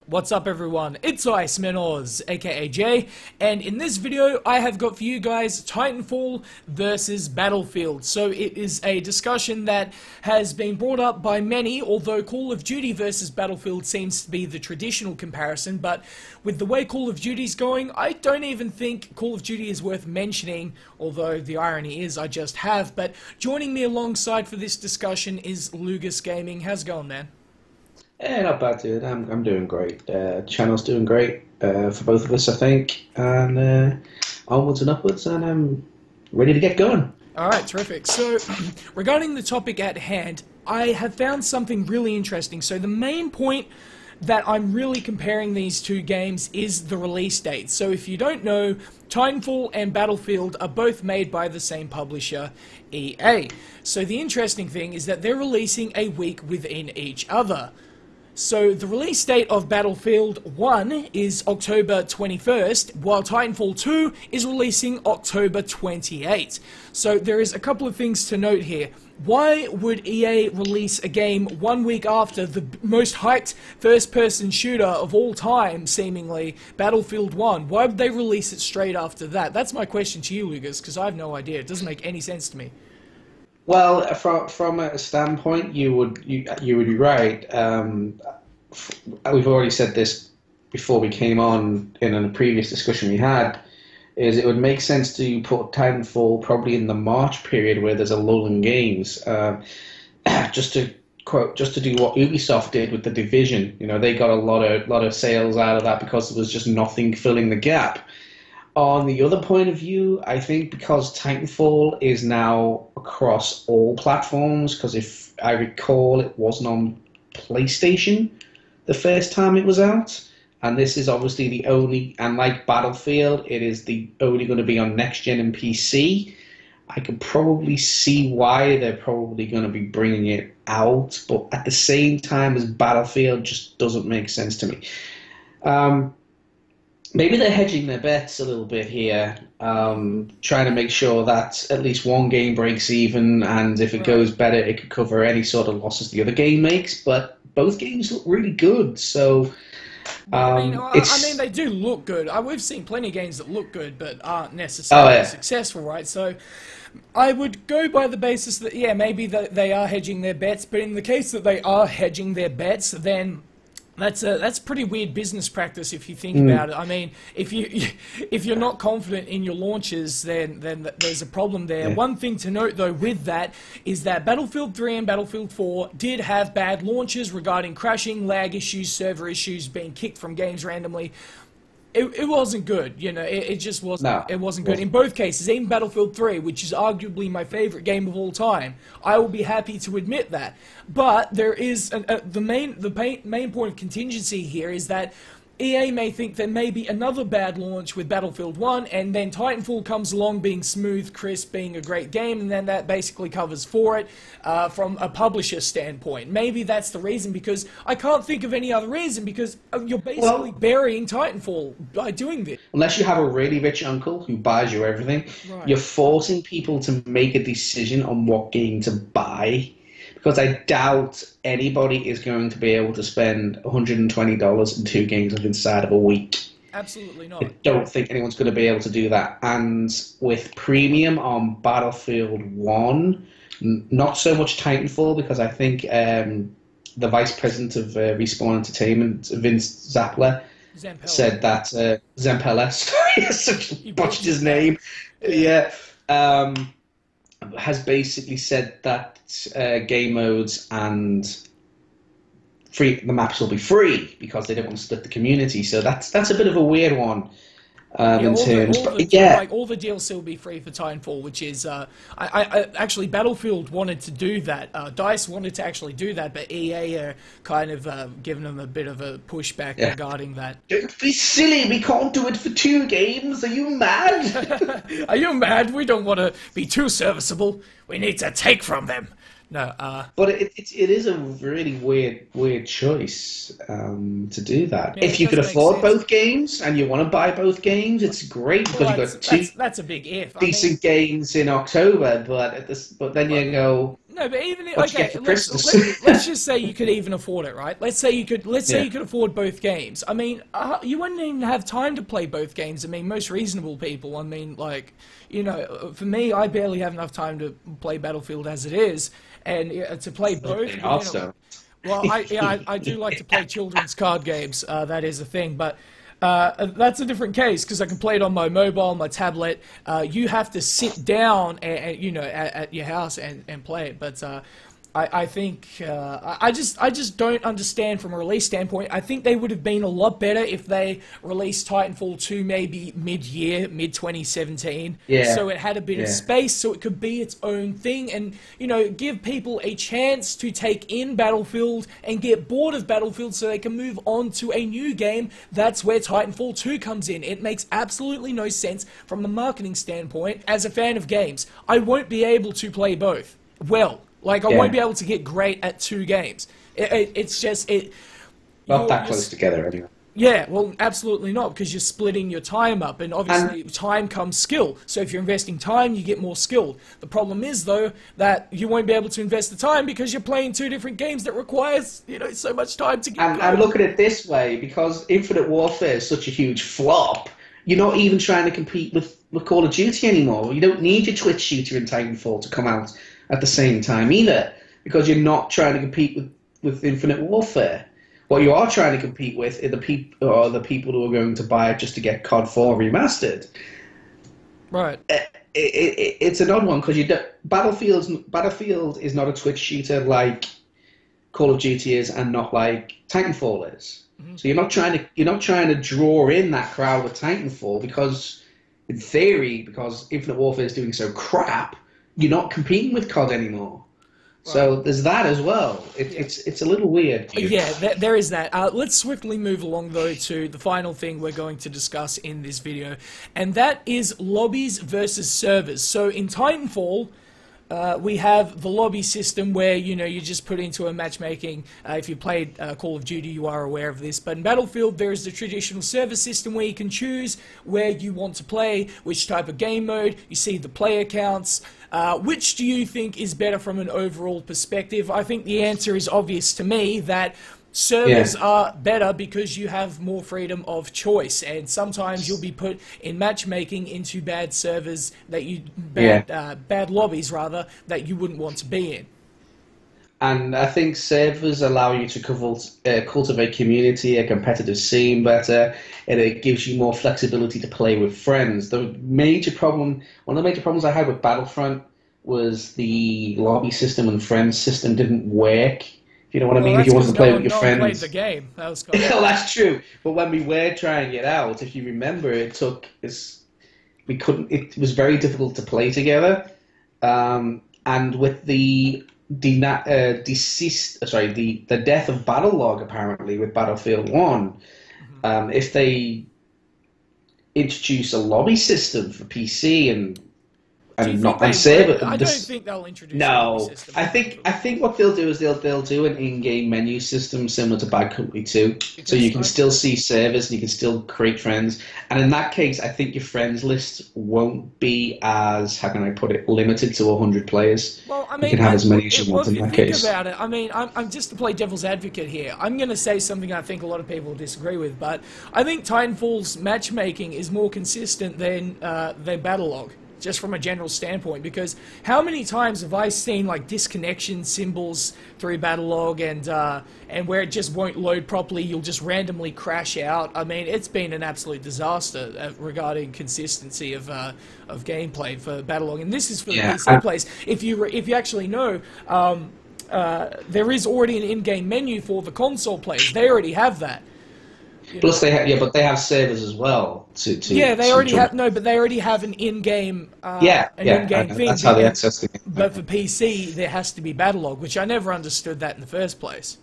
What's up everyone, it's Iceman aka Jay, and in this video I have got for you guys Titanfall versus Battlefield. So it is a discussion that has been brought up by many, although Call of Duty versus Battlefield seems to be the traditional comparison, but with the way Call of Duty's going, I don't even think Call of Duty is worth mentioning, although the irony is I just have. But joining me alongside for this discussion is Lugus Gaming. How's it going, man? Yeah, not bad, dude. I'm doing great. Channel's doing great for both of us, I think. And onwards and upwards, and I'm ready to get going. Alright, terrific. So, regarding the topic at hand, I have found something really interesting. So, the main point that I'm really comparing these two games is the release date. So, if you don't know, Titanfall and Battlefield are both made by the same publisher, EA. So, the interesting thing is that they're releasing a week within each other. So, the release date of Battlefield 1 is October 21st, while Titanfall 2 is releasing October 28th. So, there is a couple of things to note here. Why would EA release a game 1 week after the most hyped first-person shooter of all time, seemingly, Battlefield 1? Why would they release it straight after that? That's my question to you, Lugus, because I have no idea. It doesn't make any sense to me. Well, from a standpoint, you would be right. We've already said this before we came on in a previous discussion we had. Is it would make sense to put Titanfall probably in the March period where there's a lull in games, just to do what Ubisoft did with The Division. You know, they got a lot of sales out of that because there was just nothing filling the gap. On the other point of view, I think because Titanfall is now across all platforms, because if I recall, it wasn't on PlayStation the first time it was out, and this is obviously the only, and like Battlefield, it is the only going to be on next gen and PC. I could probably see why they're probably going to be bringing it out, but at the same time as Battlefield just doesn't make sense to me. Maybe they're hedging their bets a little bit here, trying to make sure that at least one game breaks even, and if it goes better, it could cover any sort of losses the other game makes. But both games look really good, so I mean, they do look good. We've seen plenty of games that look good, but aren't necessarily successful, right? So I would go by the basis that, yeah, maybe they are hedging their bets, but in the case that they are hedging their bets, then that's pretty weird business practice if you think about it. I mean, if you're not confident in your launches, then there's a problem there. Yeah. One thing to note though with that is that Battlefield 3 and Battlefield 4 did have bad launches regarding crashing, lag issues, server issues, being kicked from games randomly. It wasn't good, you know, it just wasn't, no, it wasn't good. In both cases, even Battlefield 3, which is arguably my favorite game of all time, I will be happy to admit that. But there is, the main point of contingency here is that EA may think there may be another bad launch with Battlefield 1, and then Titanfall comes along being smooth, crisp, being a great game, and then that basically covers for it from a publisher standpoint. Maybe that's the reason, because I can't think of any other reason, because you're basically burying Titanfall by doing this. Unless you have a really rich uncle who buys you everything, you're forcing people to make a decision on what game to buy. Because I doubt anybody is going to be able to spend $120 in 2 games inside of a week. Absolutely not. I don't think anyone's going to be able to do that. And with premium on Battlefield 1, not so much Titanfall, because I think the vice president of Respawn Entertainment, Vince Zampella, said that Zampella, sorry, I botched his name. Yeah. Has basically said that game modes and the maps will be free because they don't want to split the community. So that's a bit of a weird one in terms. Like all the DLC will be free for Titanfall, which is actually Battlefield wanted to do that. DICE wanted to actually do that, but EA are kind of giving them a bit of a pushback regarding that. Don't be silly, we can't do it for 2 games. Are you mad? Are you mad? We don't want to be too serviceable. We need to take from them. No, but it is a really weird choice to do that. Yeah, if you could afford both games and you want to buy both games, it's great because you've got 2 that's a big if. decent games in October. But then you go, No, but even what you okay, get for Christmas. let's just say you could even afford it, right? Let's say you could afford both games. I mean, you wouldn't even have time to play both games. I mean, most reasonable people. I mean, like, you know, for me, I barely have enough time to play Battlefield as it is, and to play both. Well, I do like to play children's card games. That is a thing, but. That's a different case because I can play it on my mobile, my tablet. You have to sit down, you know, at your house and play it. But I think I just don't understand from a release standpoint. I think they would have been a lot better if they released Titanfall 2 maybe mid-year, mid-2017. Yeah. So it had a bit of space, so it could be its own thing, and you know, give people a chance to take in Battlefield and get bored of Battlefield, so they can move on to a new game. That's where Titanfall 2 comes in. It makes absolutely no sense from a marketing standpoint. As a fan of games, I won't be able to play both well. Like, I won't be able to get great at two games. It's just... Not that close together, anyway. Yeah, well, absolutely not, because you're splitting your time up, and obviously time comes skill. So if you're investing time, you get more skilled. The problem is, though, that you won't be able to invest the time because you're playing two different games that requires, you know, so much time to get good. And look at it this way, because Infinite Warfare is such a huge flop, you're not even trying to compete with Call of Duty anymore. You don't need your Twitch shooter in Titanfall to come out at the same time either, because you're not trying to compete with Infinite Warfare. What you are trying to compete with are the people who are going to buy it just to get COD 4 remastered. Right. It's an odd one because Battlefield is not a Twitch shooter like Call of Duty is, and not like Titanfall is. Mm-hmm. So you're not trying to draw in that crowd with Titanfall because, in theory, because Infinite Warfare is doing so crap, you're not competing with COD anymore. Right. So there's that as well. It's a little weird. Yeah, there is that. Let's swiftly move along, though, to the final thing we're going to discuss in this video, and that is lobbies versus servers. So in Titanfall, we have the lobby system where, you know, you just put into a matchmaking. If you played Call of Duty, you are aware of this. But in Battlefield, there is the traditional server system where you can choose where you want to play, which type of game mode. You see the player counts. Which do you think is better from an overall perspective? I think the answer is obvious to me, that servers are better because you have more freedom of choice, and sometimes you'll be put in matchmaking into bad servers that you bad lobbies rather that you wouldn't want to be in. And I think servers allow you to cultivate community, a competitive scene better, and it gives you more flexibility to play with friends. One of the major problems I had with Battlefront was the lobby system and friends system didn't work. You know what I mean? If you want to play with your friends. Played the game. That was kind of... Well, that's true. But when we were trying it out, if you remember, it was very difficult to play together. And with the death of Battlelog, apparently, with Battlefield 1, if they introduce a lobby system for PC and server, I don't think they'll introduce. No, a system. I think what they'll do is they'll do an in-game menu system similar to Bad Company 2, so you can still see servers and you can still create friends. And in that case, I think your friends list won't be as, how can I put it, limited to 100 players. Well, I mean, you can have as many as you want in that case. Think about it. I mean, I'm just to play devil's advocate here. I'm going to say something I think a lot of people disagree with, but I think Titanfall's matchmaking is more consistent than Battlelog, just from a general standpoint, because how many times have I seen like disconnection symbols through Battlelog and where it just won't load properly, you'll just randomly crash out. I mean, it's been an absolute disaster regarding consistency of gameplay for Battlelog, and this is for the PC players. If you actually know, there is already an in-game menu for the console players. They already have that. Plus, but they have servers as well. They already have an in-game thing. That's how they access the game. But for PC, there has to be Battlelog, which I never understood that in the first place.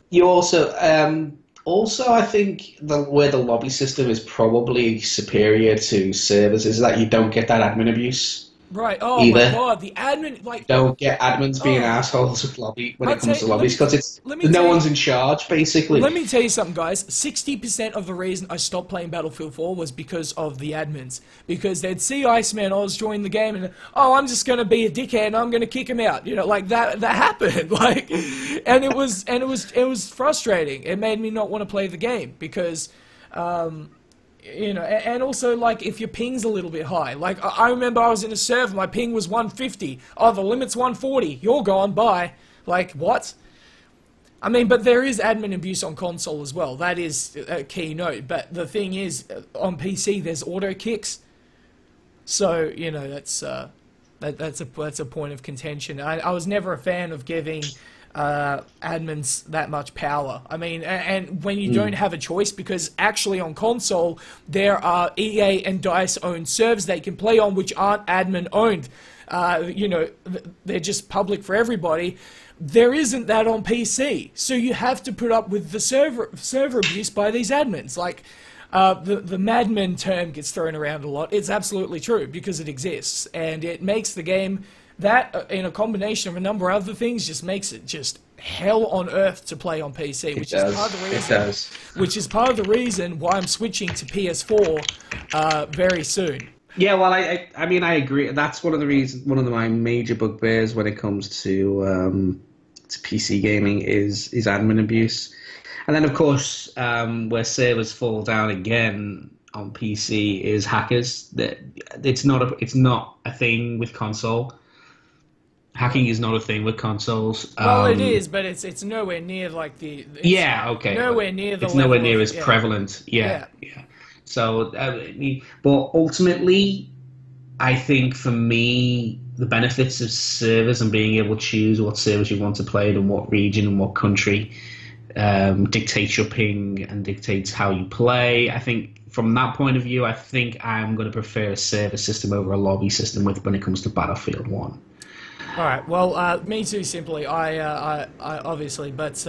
You also, I think where the lobby system is probably superior to servers is that you don't get that admin abuse. Right. Oh either. my god, the admin, like, don't get admins being assholes of lobby when it comes to lobbies, because no one's in charge, basically. Let me tell you something, guys. 60% of the reason I stopped playing Battlefield 4 was because of the admins. Because they'd see Iceman Oz join the game and, oh, I'm just going to be a dickhead and I'm going to kick him out. You know, like that happened. Like, and it was frustrating. It made me not want to play the game because, you know, and also, like, if your ping's a little bit high. Like, I remember I was in a server, my ping was 150. Oh, the limit's 140. You're gone, bye. Like, what? I mean, but there is admin abuse on console as well. That is a key note. But the thing is, on PC, there's auto kicks. So, you know, that's a point of contention. I was never a fan of giving admins that much power. I mean, and when you don't have a choice, because actually on console there are EA and DICE owned servers they can play on which aren't admin owned. You know, they're just public for everybody. There isn't that on PC, so you have to put up with the server abuse by these admins. Like, the madman term gets thrown around a lot. It's absolutely true because it exists, and it makes the game, that in a combination of a number of other things, just makes it just hell on earth to play on PC, which is part of the reason. Which is part of the reason why I'm switching to PS4 very soon. Yeah, well, I mean, I agree. That's one of the reasons. One of my major bugbears when it comes to PC gaming is admin abuse, and then of course where servers fall down again on PC is hackers. That it's not a thing with console. Hacking is not a thing with consoles. Well, it is, but it's nowhere near like the. Nowhere near the. It's nowhere near as prevalent. Yeah. So, but ultimately, I think for me, the benefits of servers and being able to choose what servers you want to play in what region and what country dictates your ping and dictates how you play. I think from that point of view, I think I'm going to prefer a server system over a lobby system when it comes to Battlefield 1. All right. Well, me too. Simply, I obviously, but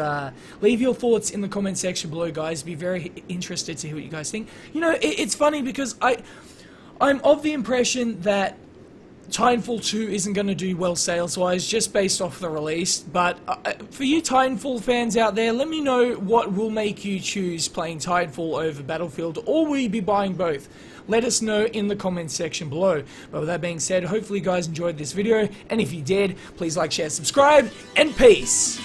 leave your thoughts in the comment section below, guys. Be very interested to hear what you guys think. You know, it's funny because I'm of the impression that Titanfall 2 isn't going to do well sales-wise, just based off the release. But for you Titanfall fans out there, let me know what will make you choose playing Titanfall over Battlefield, or will you be buying both? Let us know in the comments section below. But with that being said, hopefully you guys enjoyed this video, and if you did, please like, share, subscribe, and peace!